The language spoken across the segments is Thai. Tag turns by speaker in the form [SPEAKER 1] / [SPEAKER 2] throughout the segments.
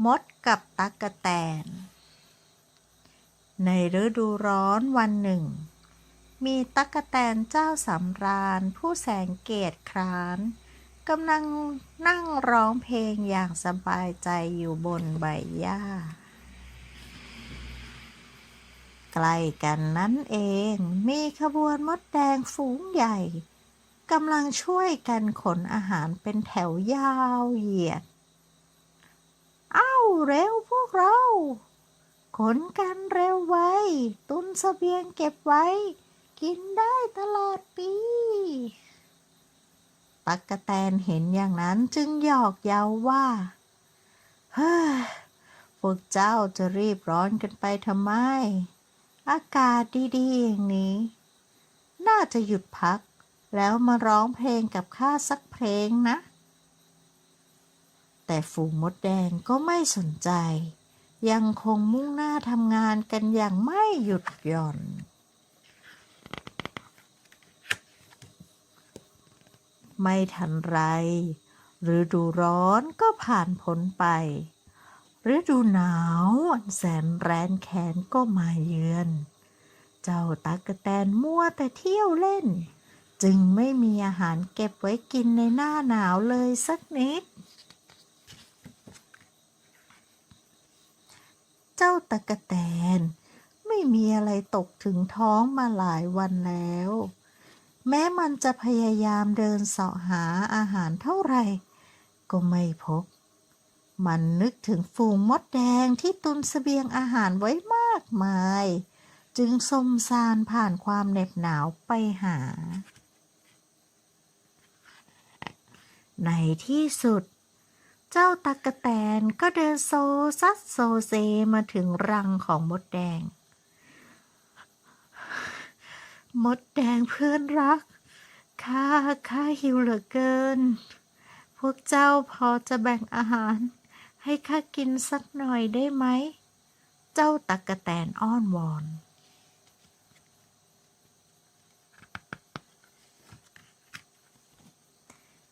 [SPEAKER 1] มดกับตั๊กแตนในฤดูร้อนวันหนึ่งมีตั๊กแตนเจ้าสำราญผู้แสนเกียจคร้านกำลังนั่งร้องเพลงอย่างสบายใจอยู่บนใบหญ้าใกล้กันนั้นเองมีขบวนมดแดงฝูงใหญ่กำลังช่วยกันขนอาหารเป็นแถวยาวเหยียดเอ้าเร็วพวกเราขนกันเร็วไว้ตุนเสบียงเก็บไว้กินได้ตลอดปีตั๊กแตนเห็นอย่างนั้นจึงหยอกเย้าว่าเฮ้ยพวกเจ้าจะรีบร้อนกันไปทำไมอากาศดีๆอย่างนี้น่าจะหยุดพักแล้วมาร้องเพลงกับข้าสักเพลงนะแต่ฝูงมดแดงก็ไม่สนใจยังคงมุ่งหน้าทำงานกันอย่างไม่หยุดหย่อนไม่ทันไรฤดูร้อนก็ผ่านพ้นไปฤดูหนาวอันแสนแร้นแค้นก็มาเยือนเจ้าตั๊กแตนมัวแต่เที่ยวเล่นจึงไม่มีอาหารเก็บไว้กินในหน้าหนาวเลยสักนิดเจ้าตั๊กแตนไม่มีอะไรตกถึงท้องมาหลายวันแล้วแม้มันจะพยายามเดินเสาะหาอาหารเท่าไหร่ก็ไม่พบมันนึกถึงฝูงมดแดงที่ตุนเสบียงอาหารไว้มากมายจึงสมสารผ่านความเหน็บหนาวไปหาในที่สุดเจ้าตั๊กแตนก็เดินโซซัดโซเซมาถึงรังของมดแดงมดแดงเพื่อนรักข้าหิวเหลือเกินพวกเจ้าพอจะแบ่งอาหารให้ข้ากินสักหน่อยได้ไหมเจ้าตั๊กแตนอ้อนวอน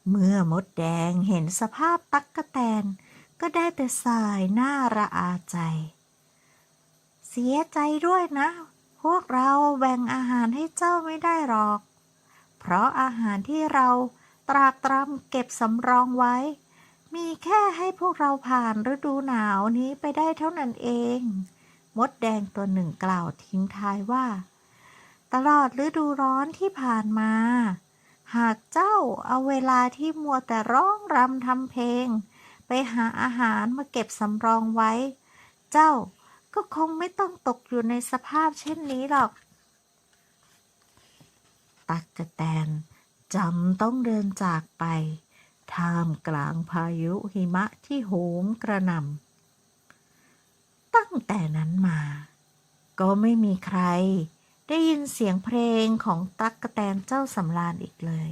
[SPEAKER 1] เมื่อมดแดงเห็นสภาพตั๊กแตนก็ได้แต่สายหน้าระอาใจเสียใจด้วยนะพวกเราแบ่งอาหารให้เจ้าไม่ได้หรอกเพราะอาหารที่เราตรากตรำเก็บสำรองไว้มีแค่ให้พวกเราผ่านฤดูหนาวนี้ไปได้เท่านั้นเองมดแดงตัวหนึ่งกล่าวทิ้งท้ายว่าตลอดฤดูร้อนที่ผ่านมาหากเจ้าเอาเวลาที่มัวแต่ร้องรำทำเพลงไปหาอาหารมาเก็บสำรองไว้เจ้าก็คงไม่ต้องตกอยู่ในสภาพเช่นนี้หรอกตั๊กแตนจำต้องเดินจากไปท่ามกลางพายุหิมะที่โหมกระหน่ำตั้งแต่นั้นมาก็ไม่มีใครได้ยินเสียงเพลงของตั๊กแตนเจ้าสำราญอีกเลย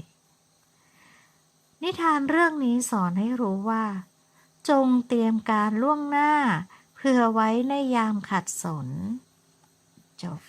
[SPEAKER 1] นิทานเรื่องนี้สอนให้รู้ว่าจงเตรียมการล่วงหน้าเพื่อไว้ในยามขัดสนจบ